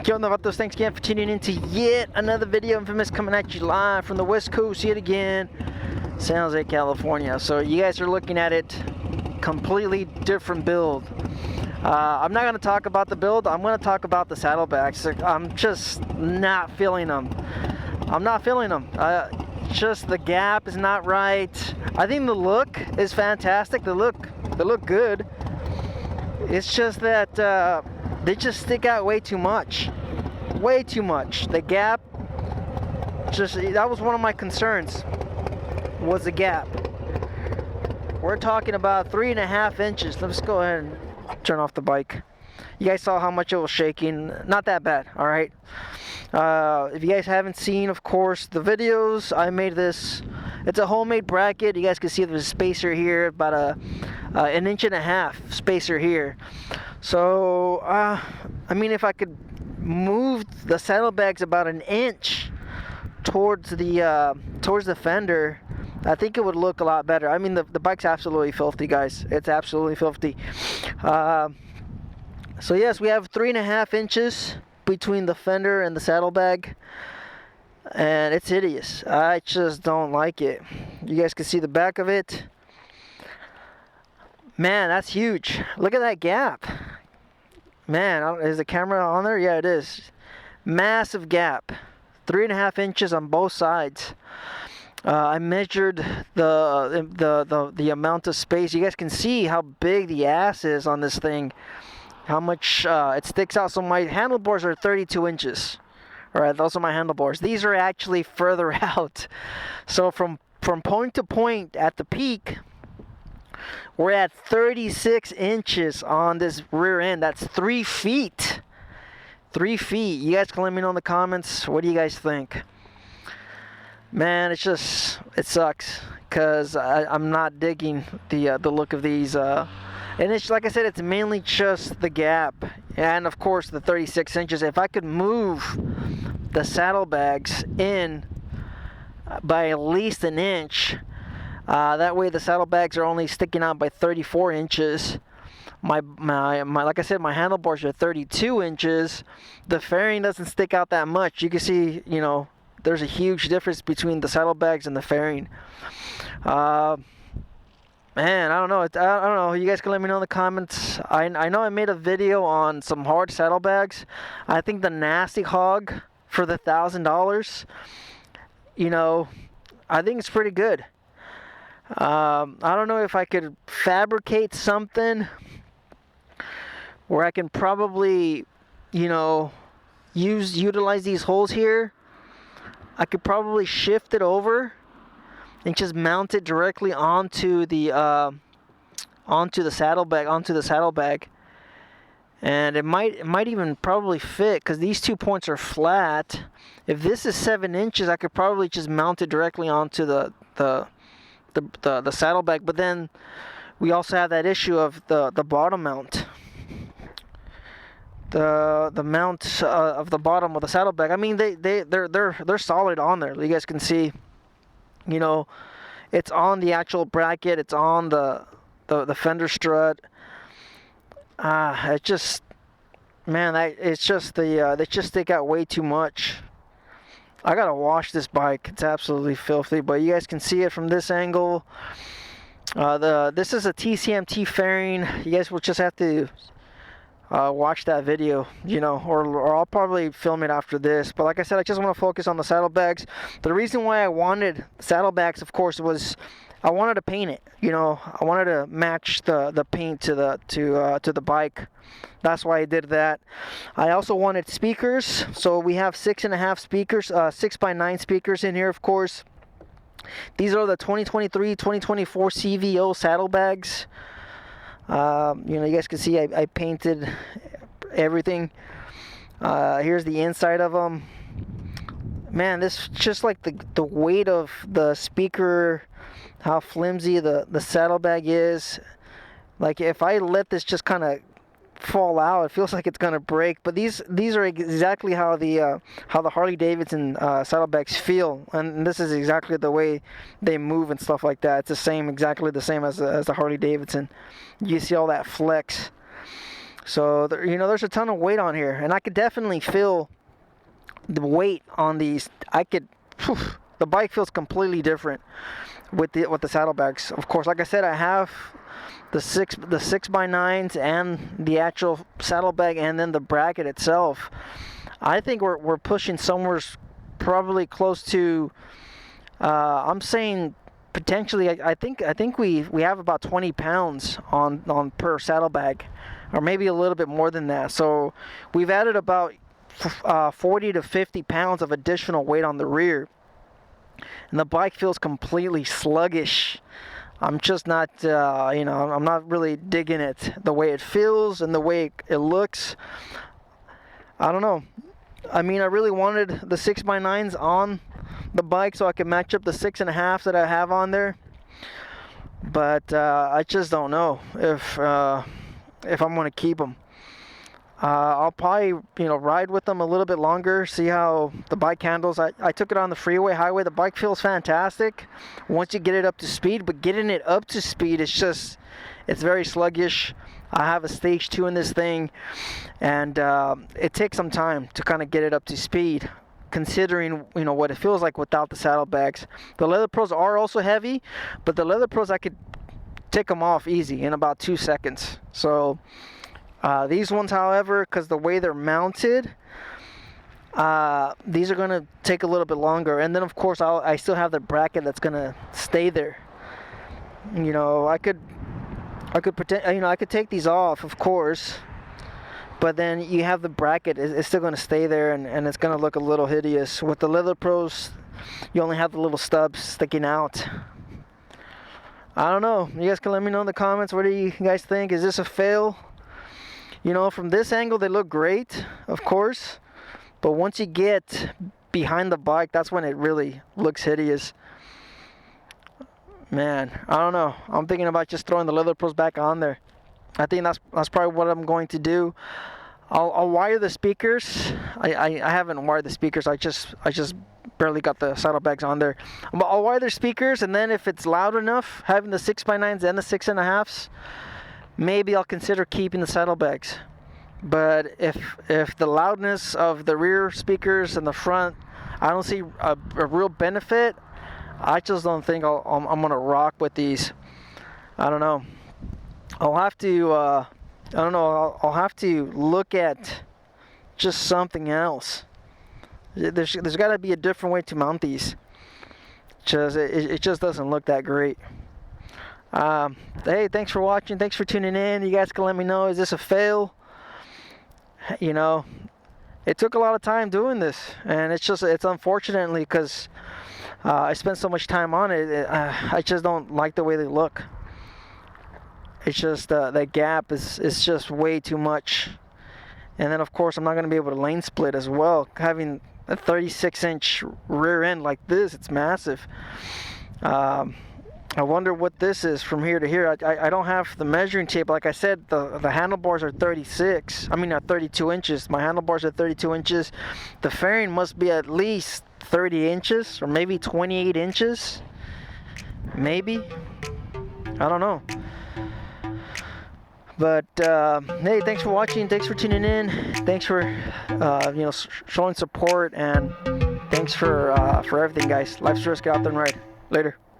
Yo, Novatos, thanks again for tuning in to yet another video. Infamous coming at you live from the West Coast yet again, San Jose, California. So you guys are looking at it, completely different build. I'm not going to talk about the build. I'm going to talk about the saddlebags. I'm just not feeling them. I'm not feeling them. Just the gap is not right. I think the look is fantastic. They look good. It's just that they just stick out way too much. Way too much. The gap, that was one of my concerns, was the gap. We're talking about 3.5 inches. Let's go ahead and turn off the bike. You guys saw how much it was shaking. Not that bad, all right? If you guys haven't seen, of course, the videos, I made this. It's a homemade bracket. You guys can see there's a spacer here, about an inch and a half spacer here. So, I mean, if I could move the saddlebags about an inch towards the fender, I think it would look a lot better. I mean, the bike's absolutely filthy, guys. It's absolutely filthy. So yes, we have 3.5 inches between the fender and the saddlebag, and it's hideous. I just don't like it. You guys can see the back of it. Man, that's huge. Look at that gap. Man, is the camera on there? Yeah, it is. Massive gap. 3.5 inches on both sides. I measured the amount of space. You guys can see how big the ass is on this thing. How much it sticks out. So my handlebars are 32 inches. All right, those are my handlebars. These are actually further out. So from point to point at the peak, we're at 36 inches on this rear end. That's 3 feet. 3 feet. You guys can let me know in the comments. What do you guys think? Man, it sucks. Because I'm not digging the look of these. And it's, like I said, it's mainly just the gap. And, of course, the 36 inches. If I could move the saddlebags in by at least an inch, that way the saddlebags are only sticking out by 34 inches. My like I said, my handlebars are 32 inches. The fairing doesn't stick out that much. You can see, you know, there's a huge difference between the saddlebags and the fairing. Man, I don't know. I don't know. You guys can let me know in the comments. I know I made a video on some hard saddlebags. I think the Nasty Hog for the $1,000, you know, I think it's pretty good. I don't know if I could fabricate something where I can probably, you know, utilize these holes here. I could probably shift it over and just mount it directly onto the saddlebag, and it might even probably fit, because these 2 points are flat. If this is 7 inches, I could probably just mount it directly onto the saddlebag. But then we also have that issue of the bottom mount, the mount of the bottom of the saddlebag. I mean, they're solid on there. You guys can see, you know, it's on the actual bracket. It's on the fender strut. It just, man, it's just they just stick out way too much. I gotta wash this bike. It's absolutely filthy, but you guys can see it from this angle. This is a TCMT fairing. You guys will just have to watch that video, you know, or I'll probably film it after this. But like I said, I just want to focus on the saddlebags. The reason why I wanted saddlebags, of course, was I wanted to paint it. You know, I wanted to match the paint to the bike. That's why I did that. I also wanted speakers, so we have 6.5 speakers, 6x9 speakers in here, of course. These are the 2023-2024 CVO Saddlebags. You know, you guys can see I painted everything. Here's the inside of them. Man, this just like the weight of the speaker, how flimsy the saddlebag is. Like, if I let this just kind of fall out, it feels like it's gonna break. But these are exactly how the Harley-Davidson saddlebags feel, and this is exactly the way they move and stuff like that. It's exactly the same as the Harley-Davidson. You see all that flex. So there, you know, there's a ton of weight on here, and I could definitely feel the weight on these. The bike feels completely different with the saddlebags. Of course, like I said, I have the 6x9s and the actual saddlebag, and then the bracket itself. I think we're pushing somewhere probably close to. I'm saying potentially. I think we have about 20 pounds on per saddlebag, or maybe a little bit more than that. So we've added about 40 to 50 pounds of additional weight on the rear, and the bike feels completely sluggish. I'm just not, you know, I'm not really digging it, the way it feels and the way it looks. I don't know. I mean, I really wanted the 6x9s on the bike so I could match up the 6.5s that I have on there, but I just don't know if I'm going to keep them. I'll probably, you know, ride with them a little bit longer, see how the bike handles. I took it on the freeway, highway. The bike feels fantastic once you get it up to speed, but getting it up to speed, it's very sluggish. I have a stage 2 in this thing, and it takes some time to kind of get it up to speed, considering, you know, what it feels like without the saddlebags. The Leather Pros are also heavy, but the Leather Pros, I could take them off easy in about 2 seconds. So these ones, however, because the way they're mounted, these are going to take a little bit longer. And then, of course, I still have the bracket that's going to stay there. You know, I could pretend, you know, I could take these off, of course, but then you have the bracket. It's still going to stay there, and it's going to look a little hideous. With the Leather Pros, you only have the little stubs sticking out. I don't know. You guys can let me know in the comments. What do you guys think? Is this a fail? You know, from this angle, they look great, of course. But once you get behind the bike, that's when it really looks hideous. Man, I don't know. I'm thinking about just throwing the Leather Pros back on there. I think that's probably what I'm going to do. I'll wire the speakers. I haven't wired the speakers. I just barely got the saddlebags on there. I'll wire their speakers, and then if it's loud enough, having the 6x9s and the 6.5s, maybe I'll consider keeping the saddlebags. But if the loudness of the rear speakers and the front, I don't see a real benefit, I just don't think I'm gonna rock with these. I don't know. I'll have to. I don't know. I'll have to look at just something else. There's got to be a different way to mount these. It just doesn't look that great. Hey, thanks for watching. Thanks for tuning in. You guys can let me know, is this a fail? You know, it took a lot of time doing this, and it's unfortunately because I spent so much time on it. I just don't like the way they look. It's just that gap is just way too much. And then, of course, I'm not going to be able to lane split as well. Having a 36-inch rear end like this, it's massive. I wonder what this is from here to here. I don't have the measuring tape. Like I said, the handlebars are 32 inches. My handlebars are 32 inches. The fairing must be at least 30 inches or maybe 28 inches. Maybe. I don't know. But hey, thanks for watching. Thanks for tuning in. Thanks for you know, showing support, and thanks for everything, guys. Life's a risk. Get out there and ride. Later.